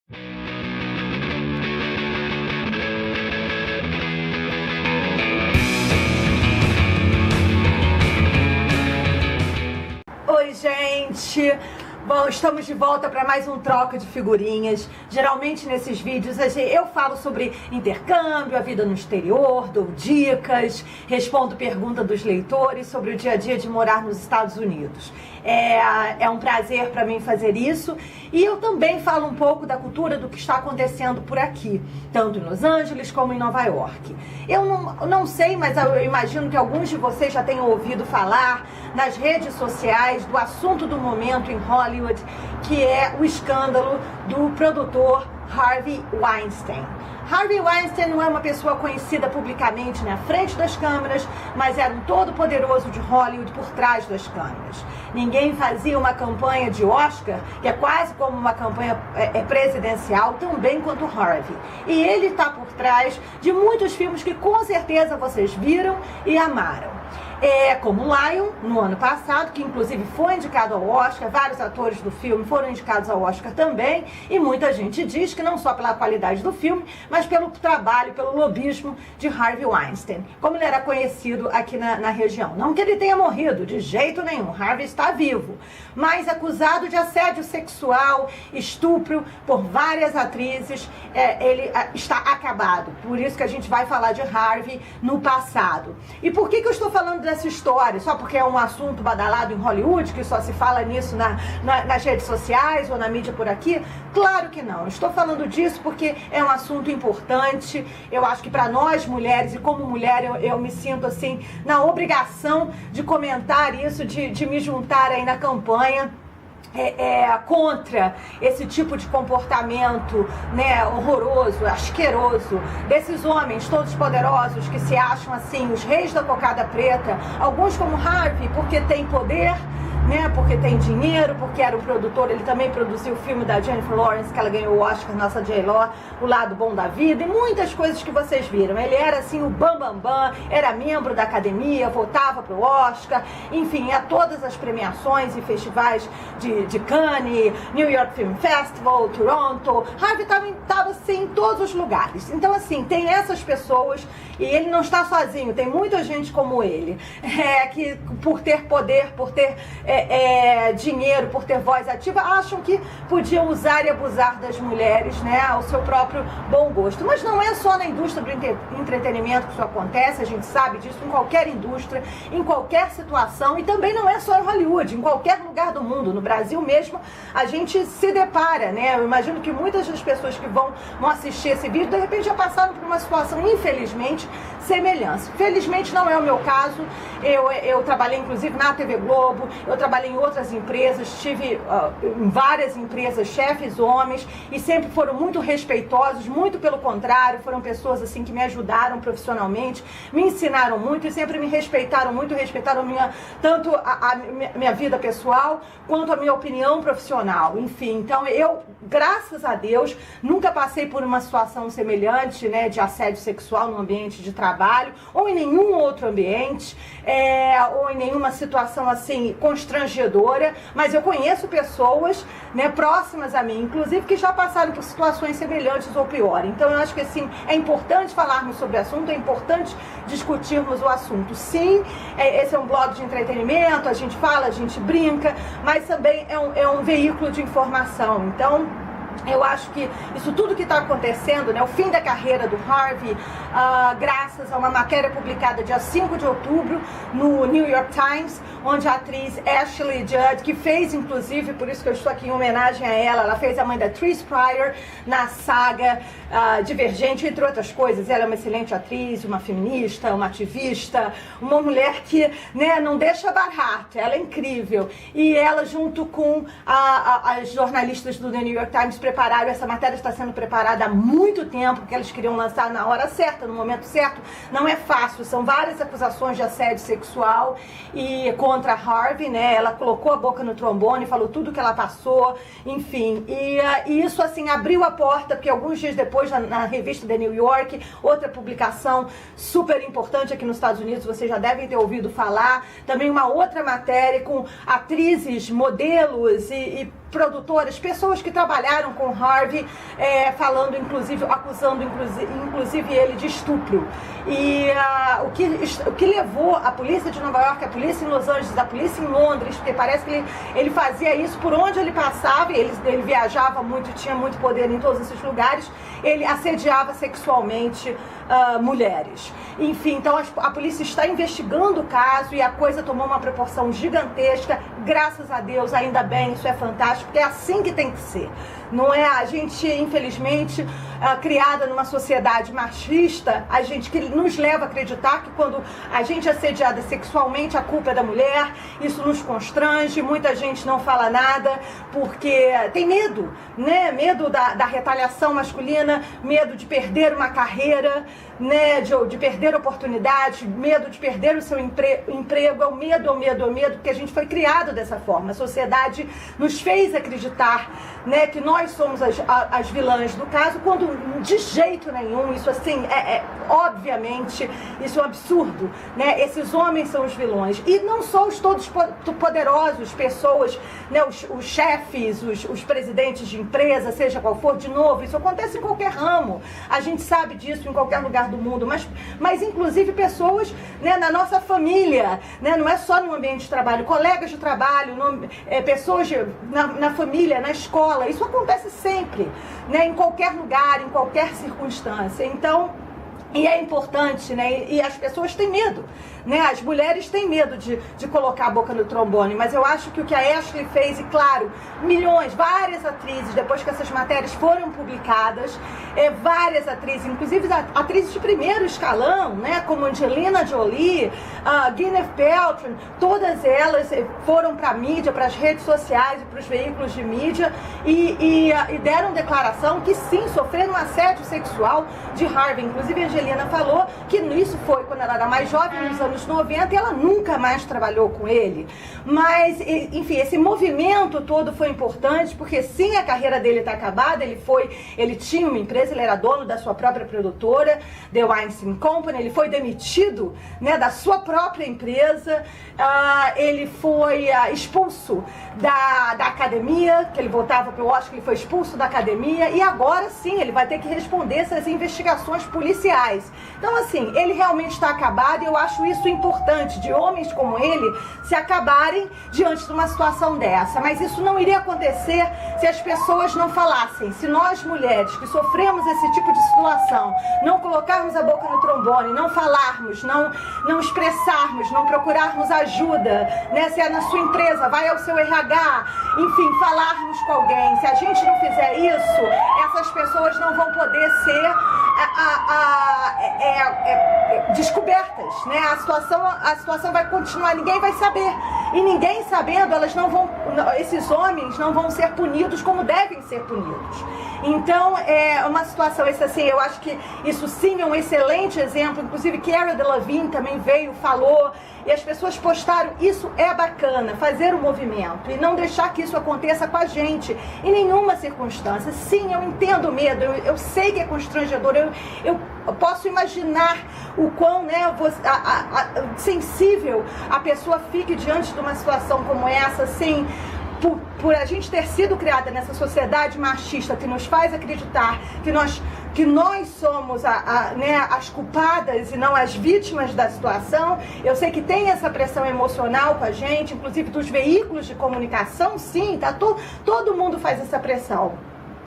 Oi, gente! Bom, estamos de volta para mais um troca de figurinhas. Geralmente nesses vídeos eu falo sobre intercâmbio, a vida no exterior, dou dicas, respondo perguntas dos leitores sobre o dia a dia de morar nos Estados Unidos. É um prazer para mim fazer isso, e eu também falo um pouco da cultura do que está acontecendo por aqui, tanto em Los Angeles como em Nova York. Eu não sei, mas eu imagino que alguns de vocês já tenham ouvido falar nas redes sociais do assunto do momento em Hollywood, que é o escândalo do produtor Harvey Weinstein. Harvey Weinstein não é uma pessoa conhecida publicamente na frente das câmeras, mas era um todo-poderoso de Hollywood por trás das câmeras. Ninguém fazia uma campanha de Oscar, que é quase como uma campanha presidencial, tão bem quanto Harvey. E ele está por trás de muitos filmes que com certeza vocês viram e amaram. Como Lion, no ano passado, que inclusive foi indicado ao Oscar, vários atores do filme foram indicados ao Oscar também, e muita gente diz que não só pela qualidade do filme, mas pelo trabalho, pelo lobismo de Harvey Weinstein, como ele era conhecido aqui na região. Não que ele tenha morrido, de jeito nenhum, Harvey está vivo, mas acusado de assédio sexual, estupro por várias atrizes, ele está acabado. Por isso que a gente vai falar de Harvey no passado. E por que eu estou falando dessa história? Só porque é um assunto badalado em Hollywood, que só se fala nisso nas redes sociais ou na mídia por aqui? Claro que não. Estou falando disso porque é um assunto importante. Eu acho que para nós mulheres, e como mulher eu me sinto assim na obrigação de comentar isso, de me juntar aí na campanha contra esse tipo de comportamento, né, horroroso, asqueroso, desses homens todos poderosos que se acham assim os reis da cocada preta, alguns como Harvey porque tem poder, né, porque tem dinheiro, porque era um produtor, ele também produziu o filme da Jennifer Lawrence, que ela ganhou o Oscar, nossa J-Lo, O Lado Bom da Vida, e muitas coisas que vocês viram. Ele era assim o bambambam, era membro da academia, votava pro Oscar, enfim, a todas as premiações e festivais de Cannes, New York Film Festival, Toronto. Harvey estava assim em todos os lugares. Então assim, tem essas pessoas, e ele não está sozinho, tem muita gente como ele, que por ter poder, por ter dinheiro, por ter voz ativa, acham que podiam usar e abusar das mulheres, né, ao seu próprio bom gosto. Mas não é só na indústria do entretenimento que isso acontece, a gente sabe disso em qualquer indústria, em qualquer situação, e também não é só em Hollywood, em qualquer lugar do mundo. No Brasil mesmo, a gente se depara, né, eu imagino que muitas das pessoas que vão assistir esse vídeo, de repente já passaram por uma situação, infelizmente, semelhante. Felizmente não é o meu caso. Eu trabalhei inclusive na TV Globo, eu trabalhei em outras empresas, estive em várias empresas, chefes homens, e sempre foram muito respeitosos, muito pelo contrário, foram pessoas assim que me ajudaram profissionalmente, me ensinaram muito e sempre me respeitaram muito, respeitaram tanto a minha vida pessoal quanto a minha opinião profissional, enfim. Então eu, graças a Deus, nunca passei por uma situação semelhante, né, de assédio sexual no ambiente de trabalho ou em nenhum outro ambiente, ou em nenhuma situação assim constrangedora, mas eu conheço pessoas, né, próximas a mim, inclusive, que já passaram por situações semelhantes ou pior. Então eu acho que assim, é importante falarmos sobre o assunto, é importante discutirmos o assunto. Sim, esse é um blog de entretenimento, a gente fala, a gente brinca, mas também é um veículo de informação. Então eu acho que isso tudo que está acontecendo, né, o fim da carreira do Harvey, graças a uma matéria publicada dia 5 de outubro no New York Times, onde a atriz Ashley Judd, que fez inclusive, por isso que eu estou aqui em homenagem a ela fez a mãe da Trish Pryor na saga Divergente, entre outras coisas. Ela é uma excelente atriz, uma feminista, uma ativista, uma mulher que, né, não deixa barato, ela é incrível. E ela, junto com as jornalistas do The New York Times, prepararam, essa matéria está sendo preparada há muito tempo, porque eles queriam lançar na hora certa, no momento certo. Não é fácil, são várias acusações de assédio sexual e contra Harvey, né? Ela colocou a boca no trombone, falou tudo que ela passou, enfim. E isso, assim, abriu a porta, porque alguns dias depois, na revista The New York, outra publicação super importante aqui nos Estados Unidos, vocês já devem ter ouvido falar, também uma outra matéria com atrizes, modelos e produtoras, pessoas que trabalharam com Harvey, falando, inclusive, acusando, inclusive ele de estupro. E o que levou a polícia de Nova York, a polícia em Los Angeles, a polícia em Londres, porque parece que ele fazia isso por onde ele passava, ele viajava muito, tinha muito poder em todos esses lugares, ele assediava sexualmente mulheres. Enfim, então a polícia está investigando o caso e a coisa tomou uma proporção gigantesca, graças a Deus, ainda bem, isso é fantástico, porque é assim que tem que ser. Não é a gente, infelizmente, criada numa sociedade machista, a gente que nos leva a acreditar que quando a gente é assediada sexualmente, a culpa é da mulher, isso nos constrange, muita gente não fala nada, porque tem medo, né? Medo da retaliação masculina, medo de perder uma carreira, né? De perder oportunidades, medo de perder o seu emprego, é o medo, porque a gente foi criado dessa forma. A sociedade nos fez acreditar, né, que nós somos as vilãs do caso, quando de jeito nenhum, isso assim, obviamente, isso é um absurdo, né? Esses homens são os vilões. E não só os todos poderosos, pessoas, né, os chefes, os presidentes de empresa, seja qual for, de novo, isso acontece em qualquer ramo. A gente sabe disso em qualquer lugar do mundo, mas inclusive pessoas, né, na nossa família, né, não é só no ambiente de trabalho, colegas de trabalho, pessoas na família, na escola, isso acontece sempre, né, em qualquer lugar, em qualquer circunstância. Então, e é importante, né? E as pessoas têm medo, né? As mulheres têm medo de colocar a boca no trombone, mas eu acho que o que a Ashley fez, e claro, várias atrizes, depois que essas matérias foram publicadas, várias atrizes, inclusive atrizes de primeiro escalão, né? Como Angelina Jolie, Gwyneth Paltrow, todas elas foram para a mídia, para as redes sociais e para os veículos de mídia e deram declaração que sim, sofreram um assédio sexual de Harvey. Inclusive, a Angelina falou que isso foi quando ela era mais jovem, nos anos 90, e ela nunca mais trabalhou com ele. Mas, enfim, esse movimento todo foi importante, porque sim, a carreira dele está acabada, ele tinha uma empresa, ele era dono da sua própria produtora, The Weinstein Company, ele foi demitido, né, da sua própria empresa, ele foi expulso da academia, que ele voltava para o Oscar, ele foi expulso da academia, e agora sim, ele vai ter que responder essas investigações policiais. Então, assim, ele realmente está acabado, e eu acho isso importante, de homens como ele se acabarem diante de uma situação dessa. Mas isso não iria acontecer se as pessoas não falassem. Se nós, mulheres, que sofremos esse tipo de situação, não colocarmos a boca no trombone, não falarmos, não expressarmos, não procurarmos ajuda, né? Se é na sua empresa, vai ao seu RH, enfim, falarmos com alguém. Se a gente não fizer isso, essas pessoas não vão poder ser descobertas, né? A situação vai continuar, ninguém vai saber, e ninguém sabendo, esses homens não vão ser punidos como devem ser punidos. Então, é uma situação, assim, eu acho que isso sim é um excelente exemplo, inclusive Cara Delevingne também veio, falou, e as pessoas postaram, isso é bacana, fazer o movimento, e não deixar que isso aconteça com a gente, em nenhuma circunstância. Sim, eu entendo o medo, eu sei que é constrangedor, eu posso imaginar o quão, né, sensível a pessoa fique diante de uma situação como essa, assim, por a gente ter sido criada nessa sociedade machista que nos faz acreditar que nós somos as culpadas e não as vítimas da situação. Eu sei que tem essa pressão emocional com a gente, inclusive dos veículos de comunicação, sim, tá? Todo mundo faz essa pressão.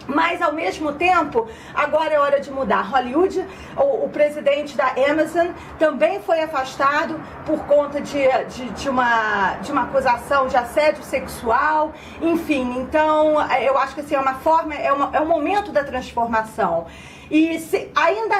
Mas, ao mesmo tempo, agora é hora de mudar. Hollywood, o presidente da Amazon também foi afastado por conta de uma acusação de assédio sexual. Enfim, então, eu acho que assim, é um momento da transformação. E ainda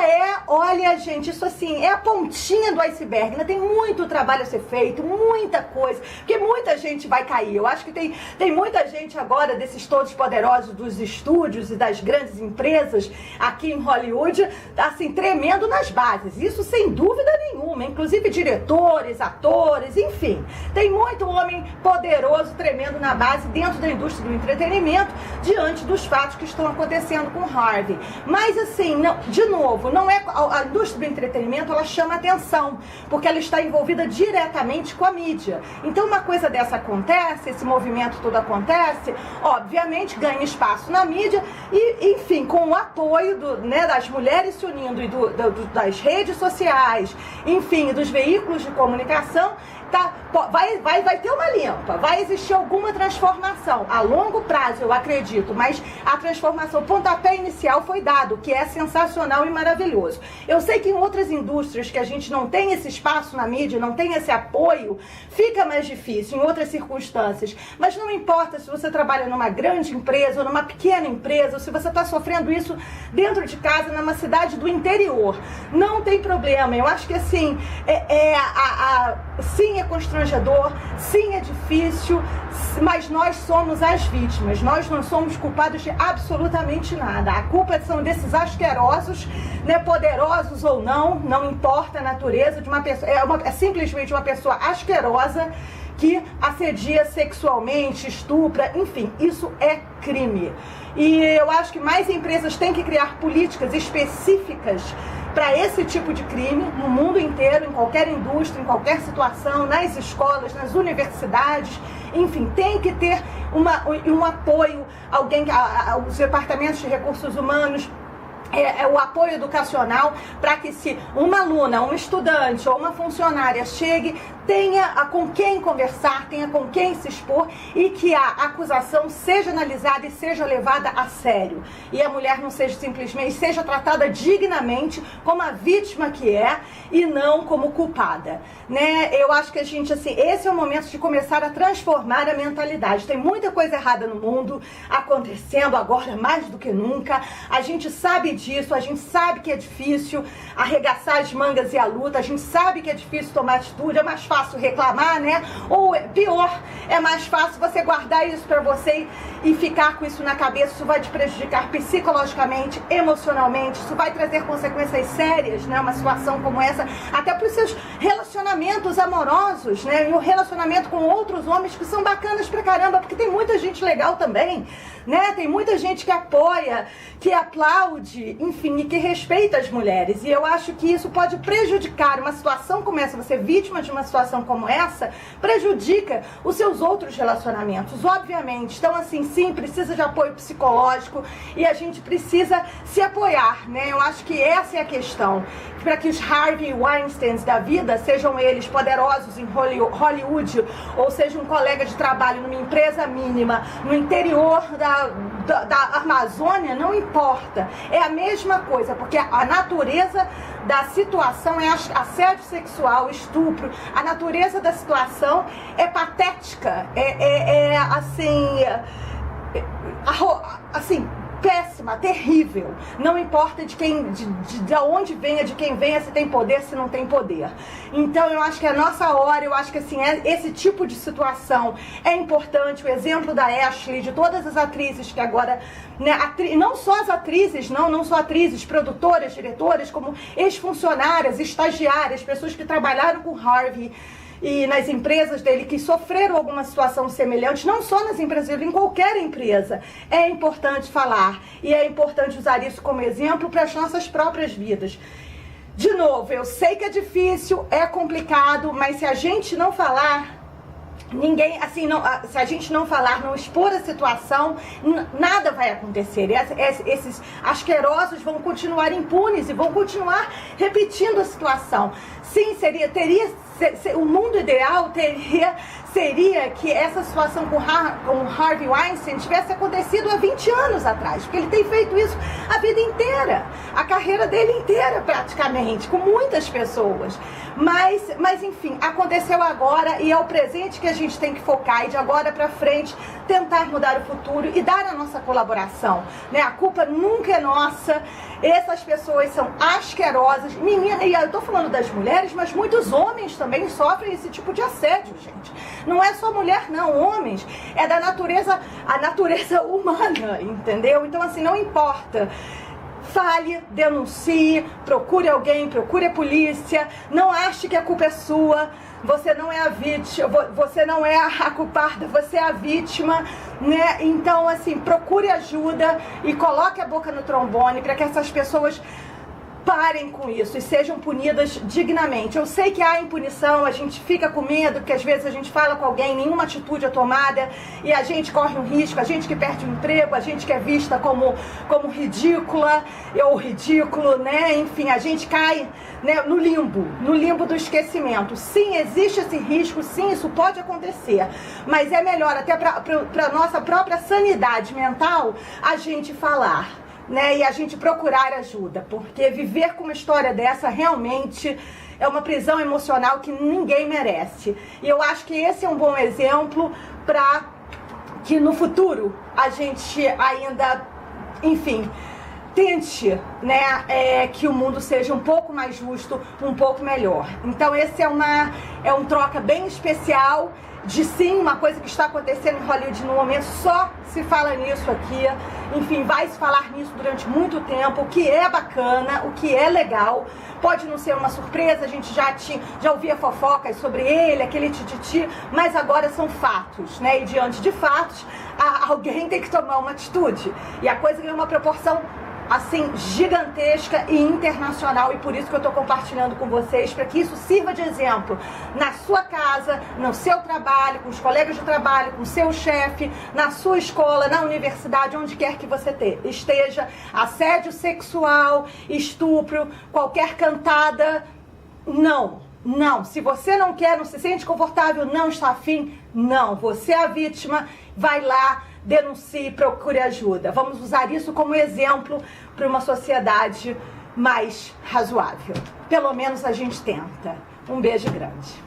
olha, gente, isso assim, é a pontinha do iceberg, ainda tem muito trabalho a ser feito, muita coisa, porque muita gente vai cair. Eu acho que tem muita gente agora, desses todos poderosos dos estúdios, estúdios e das grandes empresas aqui em Hollywood, assim, tremendo nas bases. Isso sem dúvida nenhuma, inclusive diretores, atores, enfim. Tem muito homem poderoso tremendo na base dentro da indústria do entretenimento diante dos fatos que estão acontecendo com Harvey. Mas assim, não, de novo, não é a indústria do entretenimento, ela chama atenção, porque ela está envolvida diretamente com a mídia. Então uma coisa dessa acontece, esse movimento todo acontece, obviamente ganha espaço na mídia e, enfim, com o apoio das mulheres se unindo e das redes sociais, enfim, dos veículos de comunicação, vai ter uma limpa, vai existir alguma transformação a longo prazo, eu acredito, mas a transformação, o pontapé inicial foi dado, que é sensacional e maravilhoso. Eu sei que em outras indústrias que a gente não tem esse espaço na mídia, não tem esse apoio, fica mais difícil em outras circunstâncias, mas não importa se você trabalha numa grande empresa ou numa pequena empresa, ou se você está sofrendo isso dentro de casa, numa cidade do interior, não tem problema. Eu acho que assim, sim, é constrangedor, sim, é difícil, mas nós somos as vítimas, nós não somos culpados de absolutamente nada. A culpa são desses asquerosos, né, poderosos ou não importa a natureza de uma pessoa, é simplesmente uma pessoa asquerosa que assedia sexualmente, estupra, enfim, isso é crime. E eu acho que mais empresas têm que criar políticas específicas para esse tipo de crime no mundo inteiro, em qualquer indústria, em qualquer situação, nas escolas, nas universidades, enfim, tem que ter um apoio, os departamentos de recursos humanos, o apoio educacional para que se uma aluna, um estudante ou uma funcionária chegue, tenha com quem conversar, tenha com quem se expor e que a acusação seja analisada e seja levada a sério. E a mulher não seja simplesmente, seja tratada dignamente como a vítima que é e não como culpada, né? Eu acho que a gente, assim, esse é o momento de começar a transformar a mentalidade. Tem muita coisa errada no mundo acontecendo agora mais do que nunca. A gente sabe disso, a gente sabe que é difícil arregaçar as mangas e a luta, a gente sabe que é difícil tomar atitude, é mais fácil reclamar, né? Ou pior, é mais fácil você guardar isso pra você e ficar com isso na cabeça. Isso vai te prejudicar psicologicamente, emocionalmente, isso vai trazer consequências sérias, né? Uma situação como essa, até para os seus relacionamentos amorosos, né? E o relacionamento com outros homens que são bacanas pra caramba, porque tem muita gente legal também, né? Tem muita gente que apoia, que aplaude, enfim, e que respeita as mulheres. E eu acho que isso pode prejudicar uma situação como essa, você vítima de uma situação como essa, prejudica os seus outros relacionamentos, obviamente. Então, assim, sim, precisa de apoio psicológico e a gente precisa se apoiar, né? Eu acho que essa é a questão. Para que os Harvey Weinsteins da vida, sejam eles poderosos em Hollywood, ou seja um colega de trabalho numa empresa mínima, no interior da Amazônia, não importa. É a mesma coisa, porque a natureza da situação é assédio sexual, estupro. A natureza da situação é patética, assim, péssima, terrível. Não importa de onde venha, de quem venha, se tem poder, se não tem poder. Então eu acho que é a nossa hora, eu acho que assim, esse tipo de situação é importante. O exemplo da Ashley, de todas as atrizes que agora, né, não só as atrizes, não só atrizes, produtoras, diretoras, como ex-funcionárias, estagiárias, pessoas que trabalharam com Harvey e nas empresas dele que sofreram alguma situação semelhante, não só nas empresas dele, em qualquer empresa. É importante falar e é importante usar isso como exemplo para as nossas próprias vidas. De novo, eu sei que é difícil, é complicado, mas se a gente não falar, se a gente não falar, não expor a situação, nada vai acontecer. Esses asquerosos vão continuar impunes e vão continuar repetindo a situação. Sim, o mundo ideal seria que essa situação com Harvey Weinstein tivesse acontecido há 20 anos atrás, porque ele tem feito isso a vida inteira. a carreira dele inteira praticamente, com muitas pessoas. Mas enfim, aconteceu agora e é o presente que a gente tem que focar, e de agora para frente tentar mudar o futuro e dar a nossa colaboração, né? A culpa nunca é nossa. Essas pessoas são asquerosas. Menina, e eu tô falando das mulheres, mas muitos homens também sofrem esse tipo de assédio, gente. Não é só mulher, não. Homens. É da natureza, a natureza humana, entendeu? Então, assim, não importa. Fale, denuncie, procure alguém, procure a polícia. Não ache que a culpa é sua. Você não é a vítima, você não é a culpada, você é a vítima, né? Então, assim, procure ajuda e coloque a boca no trombone para que essas pessoas parem com isso e sejam punidas dignamente. Eu sei que há impunição, a gente fica com medo, porque às vezes a gente fala com alguém, nenhuma atitude é tomada e a gente corre um risco, a gente que perde o emprego, a gente que é vista como ridícula ou ridículo, né? Enfim, a gente cai, né, no limbo do esquecimento. Sim, existe esse risco, sim, isso pode acontecer, mas é melhor até para nossa própria sanidade mental a gente falar, né, e a gente procurar ajuda, porque viver com uma história dessa realmente é uma prisão emocional que ninguém merece. E eu acho que esse é um bom exemplo para que no futuro a gente ainda, enfim, tente, né, que o mundo seja um pouco mais justo, um pouco melhor. Então esse é um troca bem especial de sim, uma coisa que está acontecendo em Hollywood no momento, só se fala nisso aqui. Enfim, vai se falar nisso durante muito tempo, o que é bacana, o que é legal. Pode não ser uma surpresa, a gente já ouvia fofocas sobre ele, aquele tititi, mas agora são fatos, né? E diante de fatos, alguém tem que tomar uma atitude. E a coisa ganhou uma proporção assim, gigantesca e internacional, e por isso que eu estou compartilhando com vocês, para que isso sirva de exemplo na sua casa, no seu trabalho, com os colegas de trabalho, com o seu chefe, na sua escola, na universidade, onde quer que você esteja. Assédio sexual, estupro, qualquer cantada, não. Se você não quer, não se sente confortável, não está afim, não. Você é a vítima, vai lá, denuncie, procure ajuda. Vamos usar isso como exemplo para uma sociedade mais razoável. Pelo menos a gente tenta. Um beijo grande.